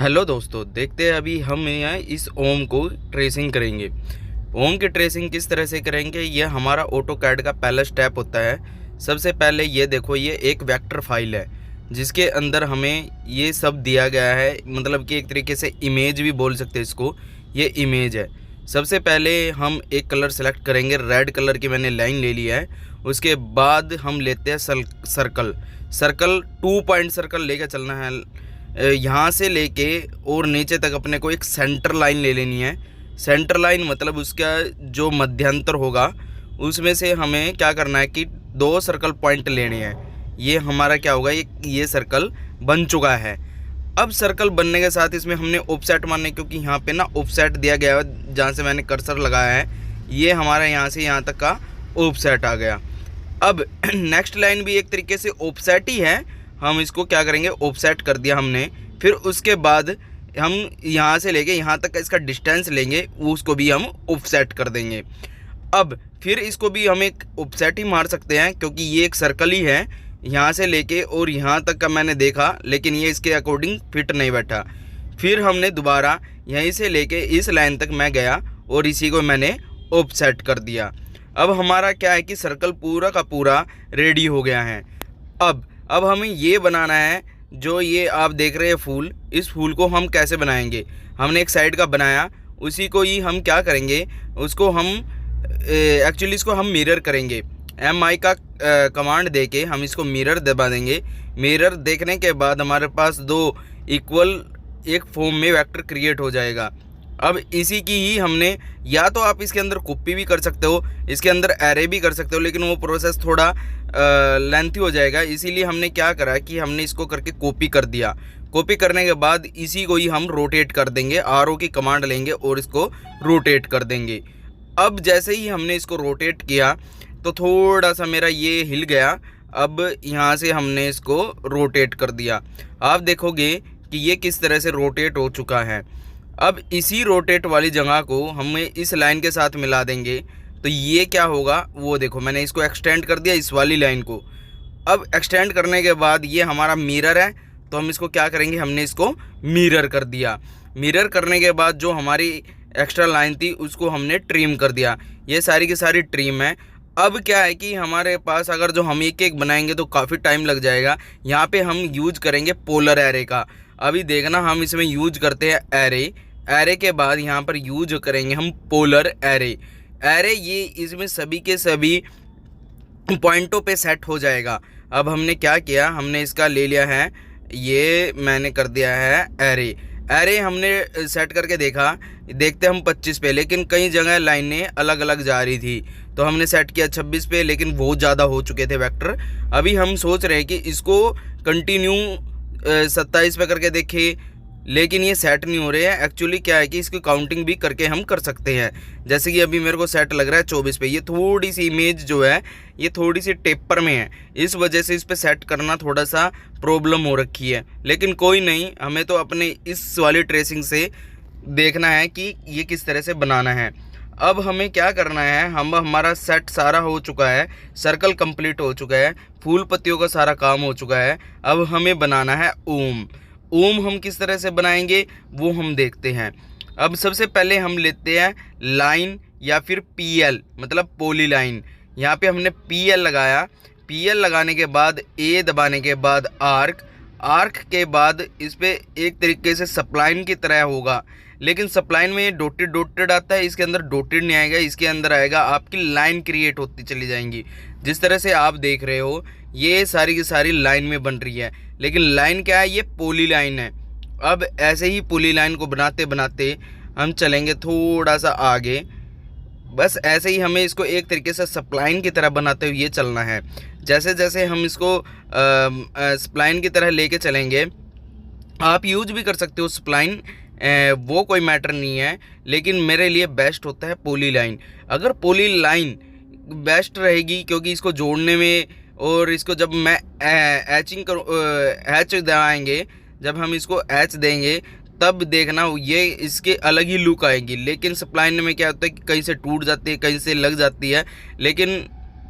Hello दोस्तों, देखते हैं अभी हम यहाँ इस ओम को ट्रेसिंग करेंगे। ओम की ट्रेसिंग किस तरह से करेंगे, ये हमारा ऑटो कैड का पहला स्टेप होता है। सबसे पहले ये देखो, ये एक वेक्टर फाइल है जिसके अंदर हमें ये सब दिया गया है, मतलब कि एक तरीके से इमेज भी बोल सकते हैं इसको। ये इमेज है। सबसे पहले हम एक कलर सेलेक्ट करेंगे, रेड कलर की मैंने लाइन ले लिया है। उसके बाद हम लेते हैं सर्कल 2 पॉइंट सर्कल लेकर चलना है। यहाँ से लेके और नीचे तक अपने को एक सेंटर लाइन ले लेनी है। सेंटर लाइन मतलब उसका जो मध्यांतर होगा उसमें से हमें क्या करना है कि 2 सर्कल पॉइंट लेने हैं। ये हमारा क्या होगा, ये सर्कल बन चुका है। अब सर्कल बनने के साथ इसमें हमने ऑफसेट मारने, क्योंकि यहाँ पे ना ऑफसेट दिया गया है जहाँ से मैंने कर्सर लगाया है। ये हमारा यहाँ से यहाँ तक का ऑफसेट आ गया। अब नेक्स्ट लाइन भी एक तरीके से ऑफसेट ही है। हम इसको क्या करेंगे, ऑफसेट कर दिया हमने। फिर उसके बाद हम यहाँ से लेके यहाँ तक का इसका डिस्टेंस लेंगे, उसको भी हम ऑफसेट कर देंगे। अब फिर इसको भी हम एक ऑफसेट ही मार सकते हैं, क्योंकि ये एक सर्कल ही है। यहाँ से लेके और यहाँ तक का मैंने देखा, लेकिन ये इसके अकॉर्डिंग फिट नहीं बैठा। फिर हमने दोबारा यहीं से लेके इस लाइन तक मैं गया और इसी को मैंने ऑफसेट कर दिया। अब हमारा क्या है कि सर्कल पूरा का पूरा रेडी हो गया है। अब हमें ये बनाना है, जो ये आप देख रहे हैं फूल, इस फूल को हम कैसे बनाएंगे। हमने एक साइड का बनाया, उसी को ही हम क्या करेंगे, उसको हम एक्चुअली इसको हम मिरर करेंगे। MI का कमांड देके हम इसको मिरर दबा देंगे। मिरर देखने के बाद हमारे पास 2 इक्वल एक फॉर्म में वेक्टर क्रिएट हो जाएगा। अब इसी की ही हमने, या तो आप इसके अंदर कॉपी भी कर सकते हो, इसके अंदर एरे भी कर सकते हो, लेकिन वो प्रोसेस थोड़ा लेंथी हो जाएगा। इसीलिए हमने क्या करा कि हमने इसको करके कॉपी कर दिया। कॉपी करने के बाद इसी को ही हम रोटेट कर देंगे। RO की कमांड लेंगे और इसको रोटेट कर देंगे। अब जैसे ही हमने इसको रोटेट किया तो थोड़ा सा मेरा ये हिल गया। अब यहाँ से हमने इसको रोटेट कर दिया। आप देखोगे कि ये किस तरह से रोटेट हो चुका है। अब इसी रोटेट वाली जगह को हमें इस लाइन के साथ मिला देंगे, तो ये क्या होगा वो देखो, मैंने इसको एक्सटेंड कर दिया इस वाली लाइन को। अब एक्सटेंड करने के बाद ये हमारा मिरर है, तो हम इसको क्या करेंगे, हमने इसको मिरर कर दिया। मिरर करने के बाद जो हमारी एक्स्ट्रा लाइन थी उसको हमने ट्रिम कर दिया। ये सारी की सारी ट्रिम है। अब क्या है कि हमारे पास अगर जो हम एक एक बनाएंगे तो काफ़ी टाइम लग जाएगा। यहाँ पे हम यूज करेंगे पोलर एरे का। अभी देखना, हम इसमें यूज करते हैं एरे के बाद यहाँ पर यूज करेंगे हम पोलर एरे। ये इसमें सभी के सभी पॉइंटों पे सेट हो जाएगा। अब हमने क्या किया, हमने इसका ले लिया है, ये मैंने कर दिया है एरे हमने सेट करके देखते हम 25 पे, लेकिन कई जगह लाइनें अलग अलग जा रही थी, तो हमने सेट किया 26 पे, लेकिन बहुत ज़्यादा हो चुके थे वेक्टर। अभी हम सोच रहे हैं कि इसको कंटिन्यू 27 पे करके देखें, लेकिन ये सेट नहीं हो रहे हैं। एक्चुअली क्या है कि इसकी काउंटिंग भी करके हम कर सकते हैं। जैसे कि अभी मेरे को सेट लग रहा है 24 पे। ये थोड़ी सी इमेज जो है ये थोड़ी सी टेपर में है, इस वजह से इस पे सेट करना थोड़ा सा प्रॉब्लम हो रखी है। लेकिन कोई नहीं, हमें तो अपने इस वाली ट्रेसिंग से देखना है कि ये किस तरह से बनाना है। अब हमें क्या करना है, हमारा सेट सारा हो चुका है, सर्कल कंप्लीट हो चुका है, फूल पत्तियों का सारा काम हो चुका है। अब हमें बनाना है ओम हम किस तरह से बनाएंगे वो हम देखते हैं। अब सबसे पहले हम लेते हैं लाइन या फिर PL मतलब पॉली लाइन। यहाँ पे हमने PL लगाया। PL लगाने के बाद A दबाने के बाद आर्क के बाद इस पे एक तरीके से सप्लाइन की तरह होगा, लेकिन सप्लाइन में ये डॉटेड आता है, इसके अंदर डॉटेड नहीं आएगा। इसके अंदर आएगा आपकी लाइन क्रिएट होती चली जाएंगी। जिस तरह से आप देख रहे हो ये सारी की सारी लाइन में बन रही है, लेकिन लाइन क्या है, ये पॉली लाइन है। अब ऐसे ही पॉली लाइन को बनाते बनाते हम चलेंगे थोड़ा सा आगे। बस ऐसे ही हमें इसको एक तरीके से सप्लाइन की तरह बनाते हुए चलना है। जैसे जैसे हम इसको सप्लाइन की तरह लेके चलेंगे, आप यूज भी कर सकते हो सप्लाइन, वो कोई मैटर नहीं है, लेकिन मेरे लिए बेस्ट होता है पॉली लाइन। अगर पॉली लाइन बेस्ट रहेगी, क्योंकि इसको जोड़ने में, और इसको जब मैं एचिंग करूँ, एच दबाएंगे, जब हम एच देंगे तब देखना ये इसके अलग ही लुक आएगी। लेकिन सप्लाइन में क्या होता है कि कहीं से टूट जाती है, कहीं से लग जाती है, लेकिन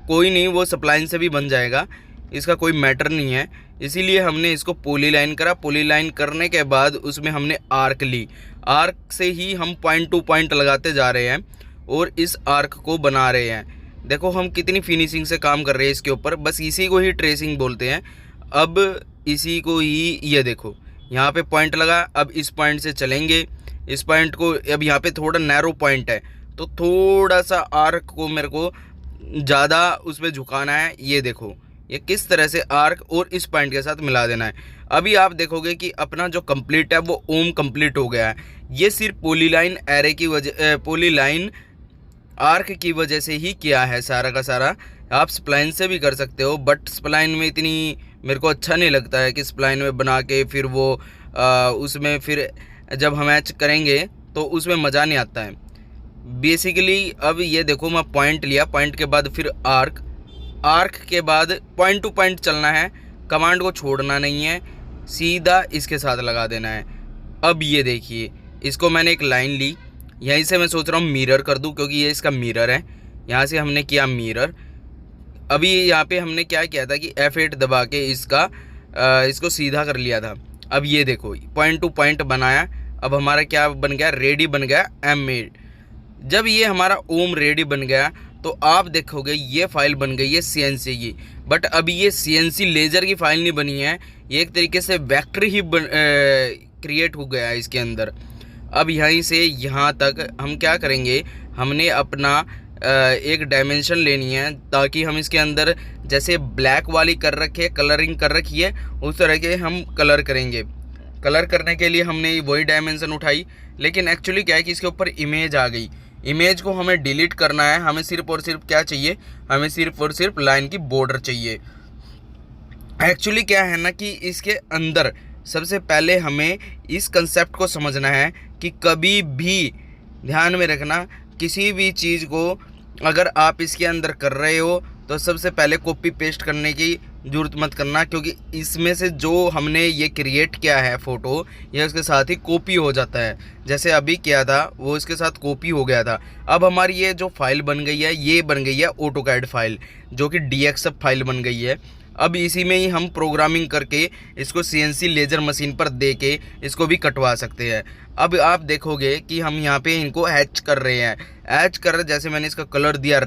कोई नहीं, वो सप्लाइन से भी बन जाएगा। इसका कोई मैटर नहीं है, इसीलिए हमने इसको पॉलीलाइन करा। पॉलीलाइन करने के बाद उसमें हमने आर्क ली, आर्क से ही हम पॉइंट टू पॉइंट लगाते जा रहे हैं और इस आर्क को बना रहे हैं। देखो हम कितनी फिनिशिंग से काम कर रहे हैं इसके ऊपर, बस इसी को ही ट्रेसिंग बोलते हैं। अब इसी को ही, ये देखो यहाँ पे पॉइंट लगा, अब इस पॉइंट से चलेंगे, इस पॉइंट को, अब यहाँ पे थोड़ा नैरो पॉइंट है तो थोड़ा सा आर्क को मेरे को ज़्यादा उस पर झुकाना है। ये देखो ये किस तरह से आर्क और इस पॉइंट के साथ मिला देना है। अभी आप देखोगे कि अपना जो कंप्लीट है वो ओम कंप्लीट हो गया है। ये सिर्फ पॉलीलाइन एरे की वजह, पॉलीलाइन आर्क की वजह से ही किया है सारा का सारा। आप स्प्लाइन से भी कर सकते हो, बट स्प्लाइन में इतनी मेरे को अच्छा नहीं लगता है कि स्प्लाइन में बना के फिर वो उसमें फिर जब हम मैच करेंगे तो उसमें मज़ा नहीं आता है बेसिकली। अब ये देखो मैं पॉइंट लिया, पॉइंट के बाद फिर आर्क, आर्क के बाद पॉइंट टू पॉइंट चलना है, कमांड को छोड़ना नहीं है, सीधा इसके साथ लगा देना है। अब ये देखिए इसको मैंने एक लाइन ली, यहीं से मैं सोच रहा हूँ मिरर कर दूँ क्योंकि ये इसका मिरर है, यहाँ से हमने किया मिरर। अभी यहाँ पे हमने क्या किया था कि F8 दबा के इसको सीधा कर लिया था। अब ये देखो पॉइंट टू पॉइंट बनाया, अब हमारा क्या बन गया, रेडी बन गया M8। जब ये हमारा ओम रेडी बन गया तो आप देखोगे ये फाइल बन गई है CNC की, बट अभी ये CNC लेज़र की फाइल नहीं बनी है, ये एक तरीके से वेक्टर ही क्रिएट हो गया है इसके अंदर। अब यहीं से यहाँ तक हम क्या करेंगे, हमने अपना एक डायमेंशन लेनी है ताकि हम इसके अंदर जैसे ब्लैक वाली कर रखी है, कलरिंग कर रखी है, उस तरह के हम कलर करेंगे। कलर करने के लिए हमने वही डायमेंशन उठाई, लेकिन एक्चुअली क्या है कि इसके ऊपर इमेज आ गई। इमेज को हमें डिलीट करना है, हमें सिर्फ और सिर्फ क्या चाहिए, हमें सिर्फ और सिर्फ लाइन की बॉर्डर चाहिए। एक्चुअली क्या है ना कि इसके अंदर सबसे पहले हमें इस कंसेप्ट को समझना है कि कभी भी ध्यान में रखना, किसी भी चीज़ को अगर आप इसके अंदर कर रहे हो तो सबसे पहले कॉपी पेस्ट करने की ज़रूरत मत करना, क्योंकि इसमें से जो हमने ये क्रिएट किया है फ़ोटो, ये उसके साथ ही कॉपी हो जाता है। जैसे अभी किया था वो इसके साथ कॉपी हो गया था। अब हमारी ये जो फाइल बन गई है, ये बन गई है ऑटोकैड फाइल, जो कि DXF फाइल बन गई है। अब इसी में ही हम प्रोग्रामिंग करके इसको CNC लेज़र मशीन पर दे के इसको भी कटवा सकते हैं। अब आप देखोगे कि हम यहाँ पे इनको हैच कर रहे हैं, हैच कर, जैसे मैंने इसका कलर दिया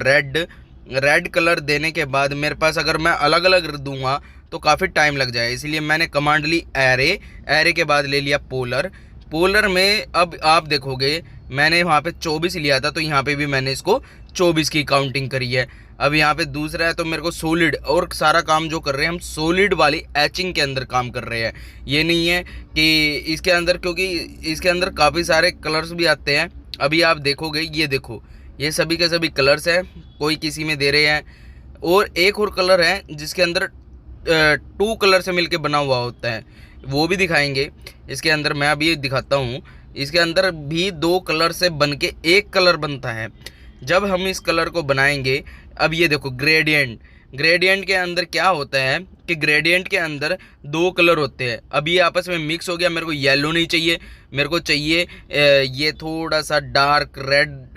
रेड कलर देने के बाद मेरे पास अगर मैं अलग अलग दूंगा तो काफ़ी टाइम लग जाए, इसलिए मैंने कमांड ली एरे के बाद ले लिया पोलर में। अब आप देखोगे मैंने वहाँ पे 24 लिया था, तो यहाँ पे भी मैंने इसको 24 की काउंटिंग करी है। अब यहाँ पे दूसरा है तो मेरे को सॉलिड, और सारा काम जो कर रहे हैं हम सॉलिड वाली एचिंग के अंदर काम कर रहे हैं। ये नहीं है कि इसके अंदर, क्योंकि इसके अंदर काफ़ी सारे कलर्स भी आते हैं। अभी आप देखोगे, ये देखो ये सभी के सभी कलर्स हैं, कोई किसी में दे रहे हैं, और एक और कलर है जिसके अंदर 2 कलर से मिलके बना हुआ होता है, वो भी दिखाएंगे इसके अंदर। मैं अभी दिखाता हूँ, इसके अंदर भी 2 कलर से बन के 1 कलर बनता है। जब हम इस कलर को बनाएंगे, अब ये देखो ग्रेडियंट के अंदर क्या होता है कि ग्रेडियंट के अंदर 2 कलर होते हैं। अब ये आपस में मिक्स हो गया, मेरे को येलो नहीं चाहिए, मेरे को चाहिए ये थोड़ा सा डार्क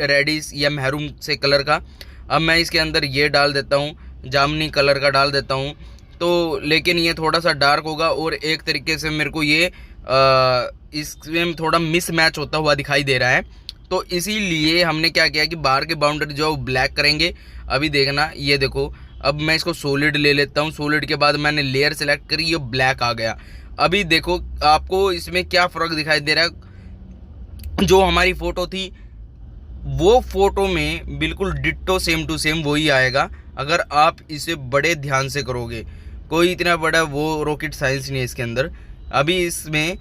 रेडिश या मैरून से कलर का। अब मैं इसके अंदर ये डाल देता हूँ, जामुनी कलर का डाल देता हूँ, तो लेकिन ये थोड़ा सा डार्क होगा और एक तरीके से मेरे को ये इसमें थोड़ा मिसमैच होता हुआ दिखाई दे रहा है। तो इसीलिए हमने क्या किया कि बाहर के बाउंड्री जो ब्लैक करेंगे। अभी देखना, ये देखो अब मैं इसको सॉलिड ले लेता हूँ, सॉलिड के बाद मैंने लेयर सेलेक्ट करी, ये ब्लैक आ गया। अभी देखो आपको इसमें क्या फ़र्क दिखाई दे रहा है, जो हमारी फ़ोटो थी वो फ़ोटो में बिल्कुल डिट्टो सेम टू सेम वही आएगा, अगर आप इसे बड़े ध्यान से करोगे। कोई इतना बड़ा वो रॉकेट साइंस नहीं है इसके अंदर। अभी इसमें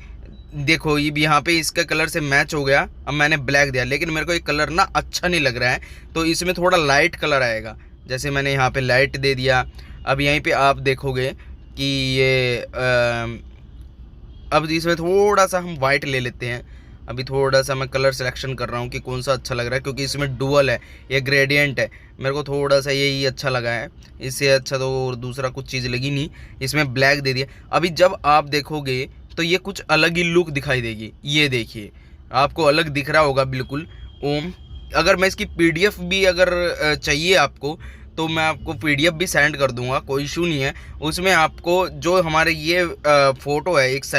देखो ये भी यहाँ पे इसका कलर से मैच हो गया। अब मैंने ब्लैक दिया, लेकिन मेरे को ये कलर ना अच्छा नहीं लग रहा है, तो इसमें थोड़ा लाइट कलर आएगा। जैसे मैंने यहाँ पे लाइट दे दिया। अब यहीं पे आप देखोगे कि ये अब इसमें थोड़ा सा हम वाइट ले लेते हैं। अभी थोड़ा सा मैं कलर सिलेक्शन कर रहा हूँ कि कौन सा अच्छा लग रहा है, क्योंकि इसमें डुअल है, ये ग्रेडियंट है, मेरे को थोड़ा सा यही अच्छा लगा है। इससे अच्छा तो और दूसरा कुछ चीज़ लगी नहीं, इसमें ब्लैक दे दिया। अभी जब आप देखोगे तो ये कुछ अलग ही लुक दिखाई देगी। ये देखिए आपको अलग दिख रहा होगा बिल्कुल ओम। अगर मैं इसकी PDF भी अगर चाहिए आपको, तो मैं आपको पीडीएफ भी सेंड कर दूंगा, कोई इशू नहीं है। उसमें आपको जो हमारे ये फ़ोटो है एक साइड